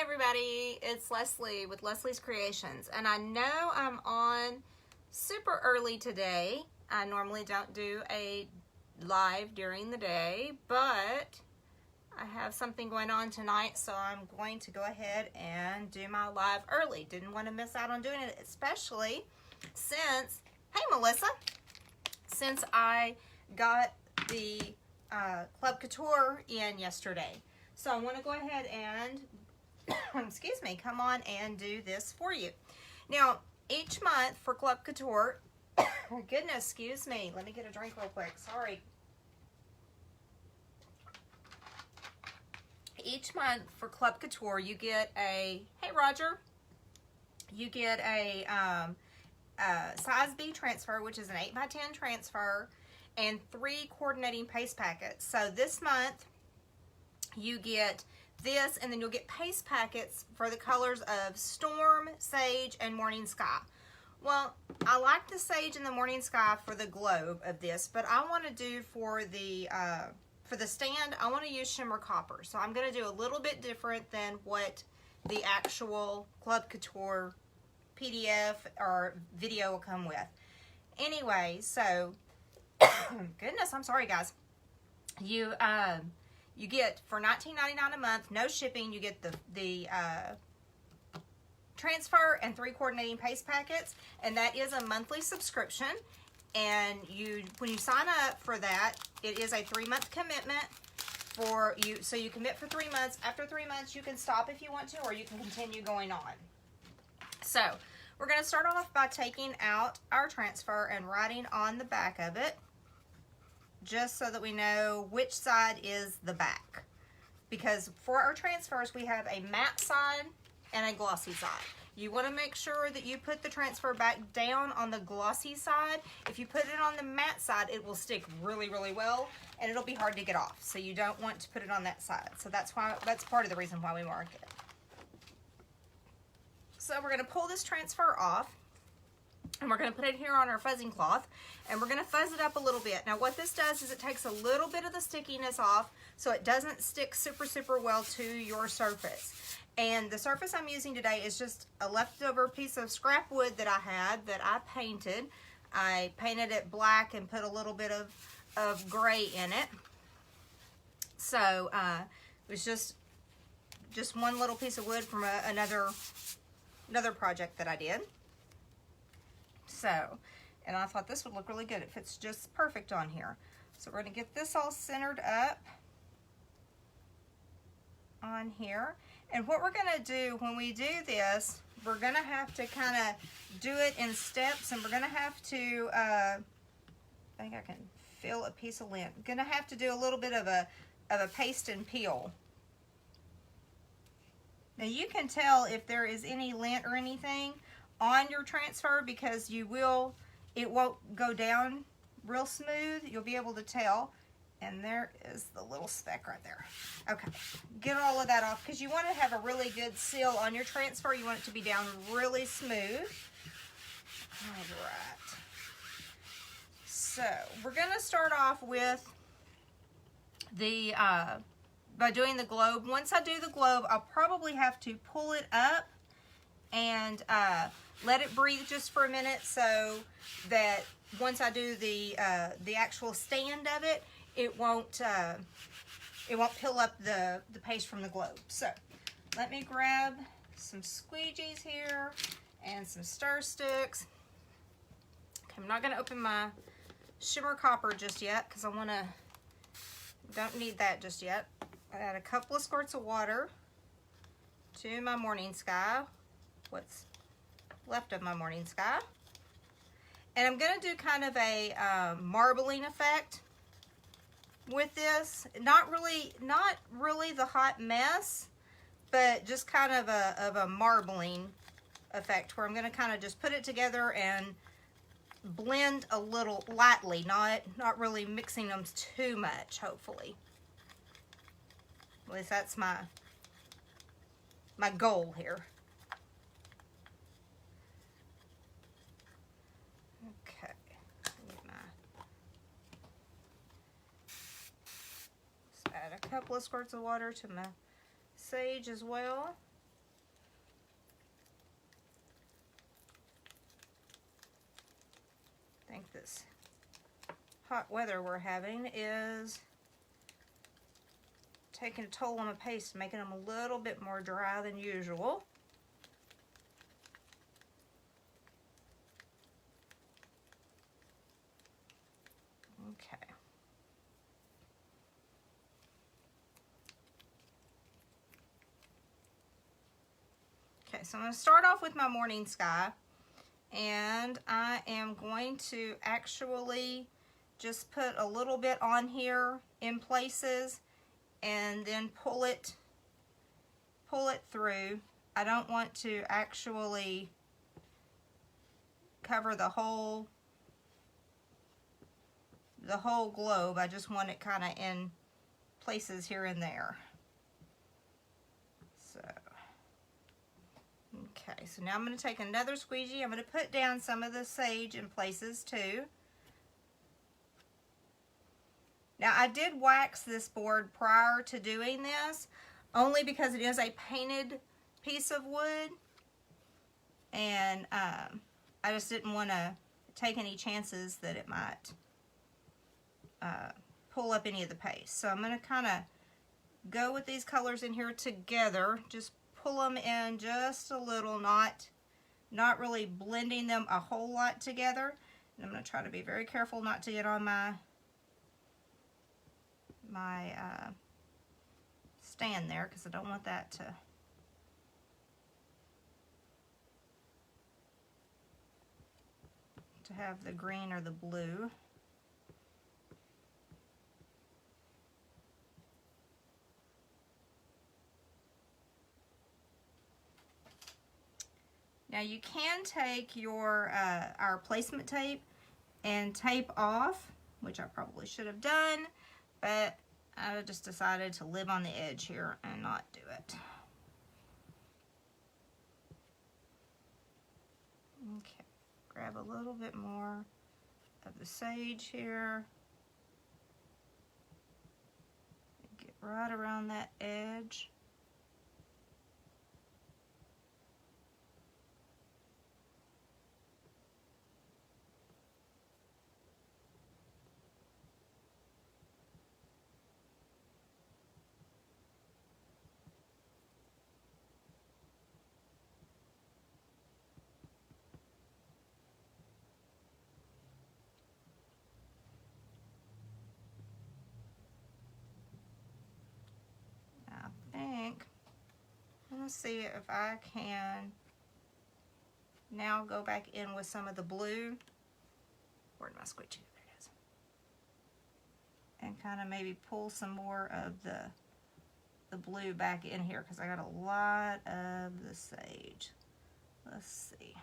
everybody, it's Leslie with Leslie's Creations, and I know I'm on super early today. I normally don't do a live during the day, but I have something going on tonight, so I'm going to go ahead and do my live early. Didn't want to miss out on doing it, especially since, hey Melissa, since I got the Club Couture in yesterday. So I want to go ahead and excuse me, come on and do this for you. Now, each month for Club Couture, goodness, excuse me, let me get a drink real quick, sorry. Each month for Club Couture, you get a, hey Roger, you get a size B transfer, which is an 8x10 transfer, and 3 coordinating paste packets. So this month, you get this, and then you'll get paste packets for the colors of Storm, Sage, and Morning Sky. Well, I like the Sage and the Morning Sky for the globe of this, but I want to do for the stand, I want to use Shimmer Copper. So I'm going to do a little bit different than what the actual Club Couture PDF or video will come with. Anyway, so, goodness, I'm sorry guys. You get, for $19.99 a month, no shipping, you get the transfer and 3 coordinating paste packets, and that is a monthly subscription. And when you sign up for that, it is a 3-month commitment for you. So you commit for 3 months. After 3 months, you can stop if you want to, or you can continue going on. So we're going to start off by taking out our transfer and writing on the back of it, just so that we know which side is the back. Because for our transfers, we have a matte side and a glossy side. You want to make sure that you put the transfer back down on the glossy side. If you put it on the matte side, it will stick really, really well, and it'll be hard to get off. So you don't want to put it on that side. So that's part of the reason why we mark it. So we're going to pull this transfer off, and we're going to put it here on our fuzzing cloth, and we're going to fuzz it up a little bit. Now what this does is it takes a little bit of the stickiness off, so it doesn't stick super, super well to your surface. And the surface I'm using today is just a leftover piece of scrap wood that I had that I painted. I painted it black and put a little bit of gray in it. So it was just one little piece of wood from another project that I did. So, and I thought this would look really good. It fits just perfect on here. So we're going to get this all centered up on here. And what we're going to do when we do this, we're going to have to kind of do it in steps, and we're going to have to, I think I can feel a piece of lint. Going to have to do a little bit of a paste and peel. Now you can tell if there is any lint or anything on your transfer, because it won't go down real smooth. You'll be able to tell. And there is the little speck right there. Okay, get all of that off, because you want to have a really good seal on your transfer. You want it to be down really smooth. All right. So we're going to start off with the by doing the globe. Once I do the globe, I'll probably have to pull it up and let it breathe just for a minute, so that once I do the actual stand of it, it won't peel up the paste from the globe. So let me grab some squeegees here and some stir sticks. Okay, I'm not going to open my Shimmer Copper just yet, because don't need that just yet. I add a couple of squirts of water to my Morning Sky, what's left of my Morning Sky. And I'm going to do kind of a marbling effect with this. Not really the hot mess, but just kind of a marbling effect, where I'm going to kind of just put it together and blend a little lightly, not really mixing them too much, hopefully. At least that's my goal here. Okay. Add a couple of squirts of water to my sage as well. think this hot weather we're having is taking a toll on the paste, making them a little bit more dry than usual. Okay. Okay, so I'm going to start off with my morning sky, and I am going to actually just put a little bit on here in places and then pull it through. I don't want to actually cover the whole globe. I just want it kind of in places here and there. So, okay, so now I'm going to take another squeegee. I'm going to put down some of the sage in places too. Now, I did wax this board prior to doing this, only because it is a painted piece of wood, and I just didn't want to take any chances that it might pull up any of the paste. So I'm going to kind of go with these colors in here together, just pull them in just a little, not really blending them a whole lot together. And I'm going to try to be very careful not to get on my stand there, because I don't want that to have the green or the blue. Now you can take your our placement tape and tape off, which I probably should have done, but I just decided to live on the edge here and not do it. Okay, grab a little bit more of the sage here. Get right around that edge. Let's see if I can now go back in with some of the blue. Where'd my squeegee? There it is. And kind of maybe pull some more of the blue back in here, because I got a lot of the sage. Let's see.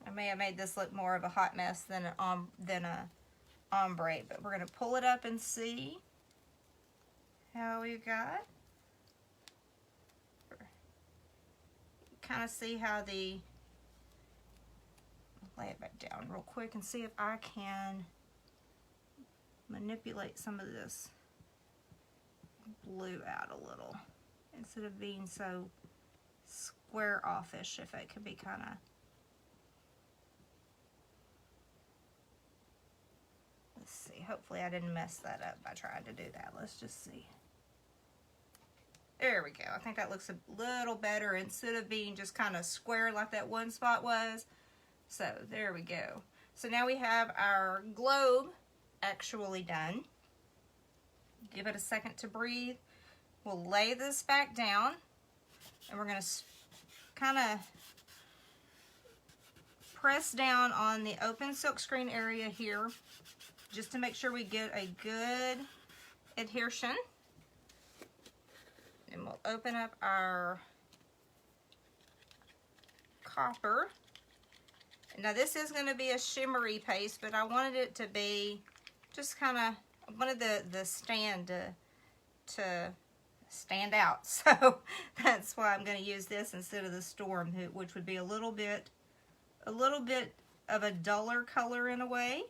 I may have made this look more of a hot mess than a ombre, but we're going to pull it up and see how we got. Kind of see how the, lay it back down real quick and see if I can manipulate some of this blue out a little, instead of being so square offish. If it could be kind of, let's see, hopefully I didn't mess that up by trying to do that. Let's just see. There we go. I think that looks a little better instead of being just kind of square like that one spot was. So there we go. So now we have our globe actually done. Give it a second to breathe. We'll lay this back down, and we're going to kind of press down on the open silkscreen area here, just to make sure we get a good adhesion. And we'll open up our copper. Now this is going to be a shimmery paste, but I wanted it to be just kind of, I wanted the stand to stand out. So that's why I'm going to use this instead of the Storm, which would be a little bit of a duller color in a way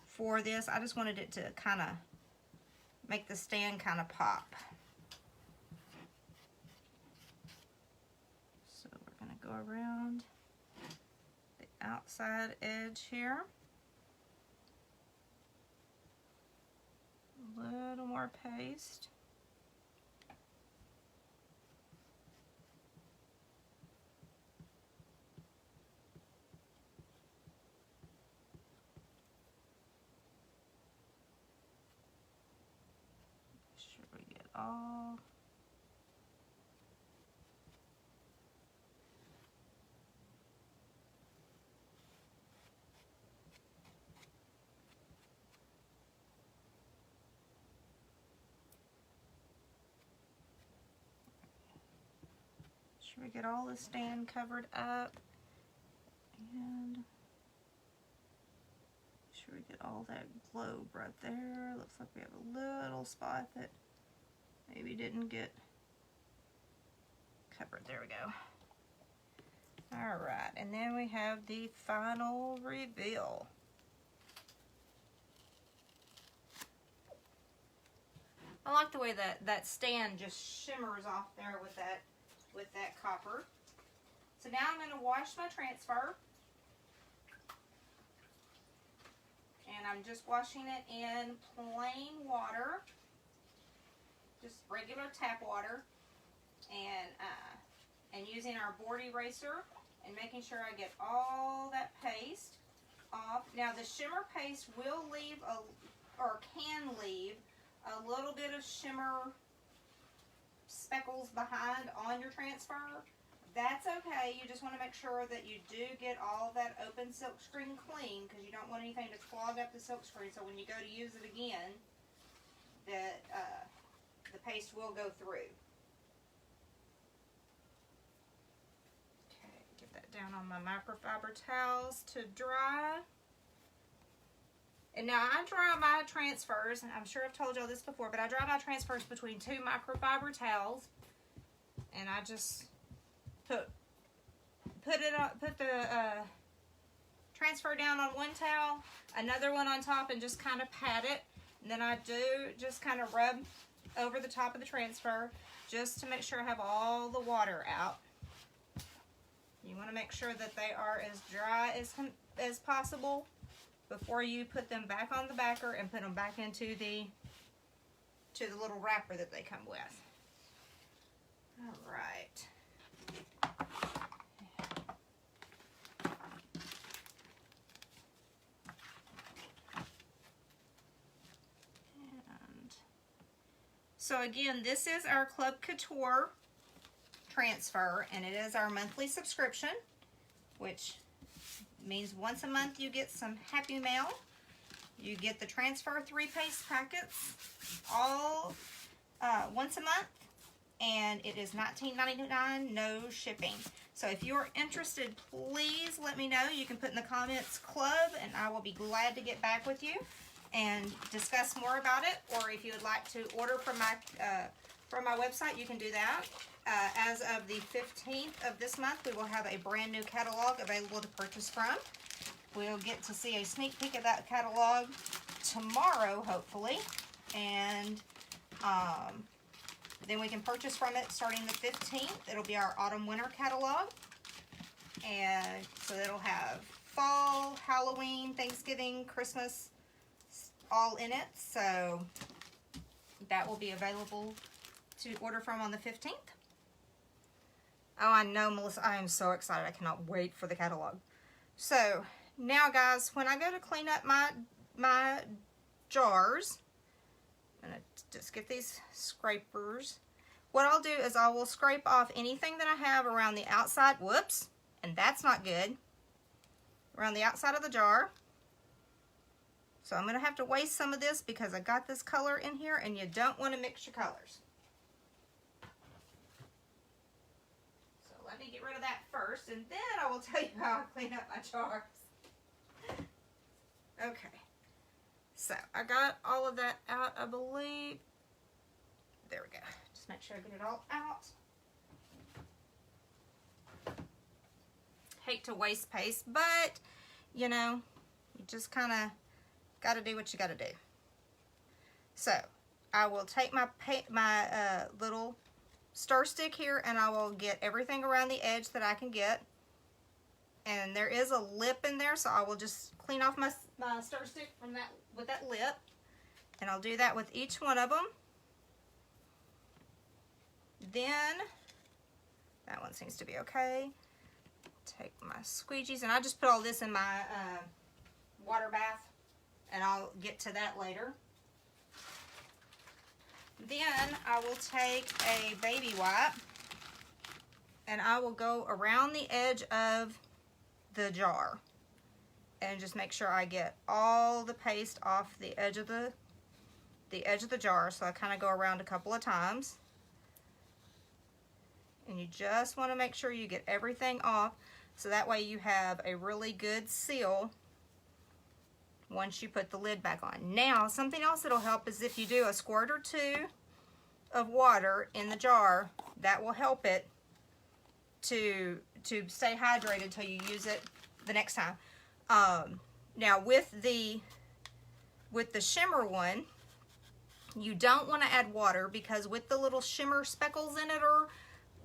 for this. I just wanted it to kind of make the stand kind of pop. go around the outside edge here. A little more paste. Make sure we get all. We get all the stand covered up, and make sure we get all that globe right there. Looks like we have a little spot that maybe didn't get covered. There we go. All right, and then we have the final reveal. I like the way that stand just shimmers off there with that copper. So now I'm going to wash my transfer, and I'm just washing it in plain water, just regular tap water, and using our board eraser and making sure I get all that paste off. Now the shimmer paste will leave can leave a little bit of shimmer speckles behind on your transfer. That's okay. You just want to make sure that you do get all that open silk screen clean, because you don't want anything to clog up the silk screen, so when you go to use it again, that the paste will go through. Okay, get that down on my microfiber towels to dry. And now I dry my transfers, and I'm sure I've told y'all this before, but I dry my transfers between 2 microfiber towels, and I just put the transfer down on one towel, another one on top, and just kind of pat it. And then I do just kind of rub over the top of the transfer just to make sure I have all the water out. You want to make sure that they are as dry as possible before you put them back on the backer and put them back into the little wrapper that they come with. All right. And so again, this is our Club Couture transfer, and it is our monthly subscription, which means once a month you get some Happy Mail. You get the transfer 3 paste packets all once a month, and it is $19.99, no shipping. So if you're interested, please let me know. You can put in the comments club, and I will be glad to get back with you and discuss more about it. Or if you would like to order from my website, you can do that. As of the 15th of this month, we will have a brand new catalog available to purchase from. We'll get to see a sneak peek of that catalog tomorrow, hopefully. And then we can purchase from it starting the 15th. It'll be our autumn-winter catalog. And so it'll have fall, Halloween, Thanksgiving, Christmas, all in it. So that will be available to order from on the 15th. Oh, I know, Melissa. I am so excited. I cannot wait for the catalog. So now, guys, when I go to clean up my jars, I'm going to just get these scrapers. What I'll do is I will scrape off anything that I have around the outside. Whoops, and that's not good. Around the outside of the jar. So I'm going to have to waste some of this because I got this color in here, and you don't want to mix your colors. So let me get rid of that first, and then I will tell you how I clean up my jars. Okay. So I got all of that out, I believe. There we go. Just make sure I get it all out. Hate to waste paste, but you know, you just kind of got to do what you got to do. So I will take my little stir stick here and I will get everything around the edge that I can get. And there is a lip in there, so I will just clean off my stir stick from that with that lip. And I'll do that with each one of them. Then, that one seems to be okay. Take my squeegees, and I just put all this in my water bath, and I'll get to that later. Then I will take a baby wipe, and I will go around the edge of the jar and just make sure I get all the paste off the edge of the jar. So I kind of go around a couple of times, and you just want to make sure you get everything off, so that way you have a really good seal once you put the lid back on. Now, something else that'll help is if you do a squirt or two of water in the jar. That will help it to stay hydrated until you use it the next time. Now with the shimmer one, you don't want to add water, because with the little shimmer speckles in it, or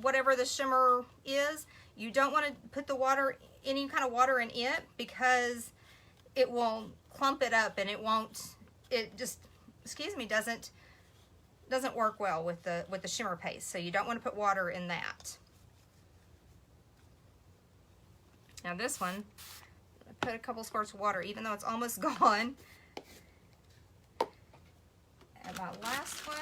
whatever the shimmer is, you don't want to put the water, any kind of water in it, because it will clump it up, and it just doesn't work well with the shimmer paste. So you don't want to put water in that. Now this one, I put a couple squirts of water, even though it's almost gone. And my last one,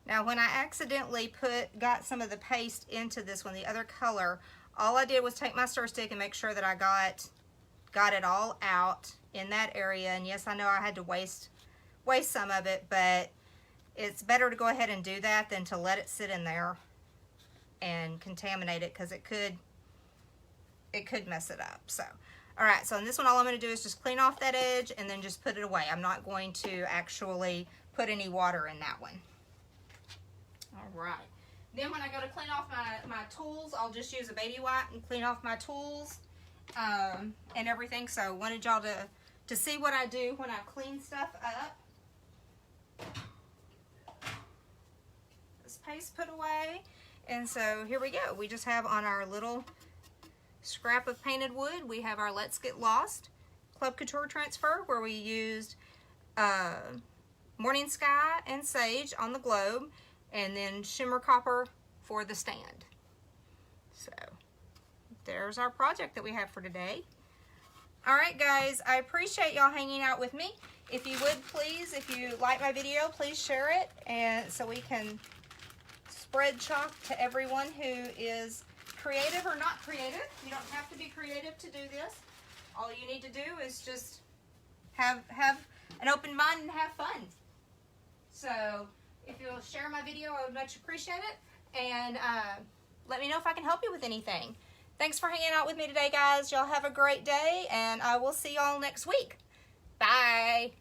now when I accidentally got some of the paste into this one, the other color, all I did was take my stir stick and make sure that I got it all out in that area. And yes, I know I had to waste some of it, but it's better to go ahead and do that than to let it sit in there and contaminate it, because it could mess it up. So, all right, so in this one, all I'm going to do is just clean off that edge and then just put it away. I'm not going to actually put any water in that one. All right. Then when I go to clean off my tools, I'll just use a baby wipe and clean off my tools and everything. So I wanted y'all to see what I do when I clean stuff up. This paste put away. And so here we go. We just have on our little scrap of painted wood, we have our Let's Get Lost Club Couture transfer, where we used Morning Sky and Sage on the globe, and then Shimmer Copper for the stand. So there's our project that we have for today. All right, guys, I appreciate y'all hanging out with me. If you would, please, if you like my video, please share it, and so we can spread chalk to everyone who is creative or not creative. You don't have to be creative to do this. All you need to do is just have an open mind and have fun. So if you'll share my video, I would much appreciate it. And let me know if I can help you with anything. Thanks for hanging out with me today, guys. Y'all have a great day, and I will see y'all next week. Bye.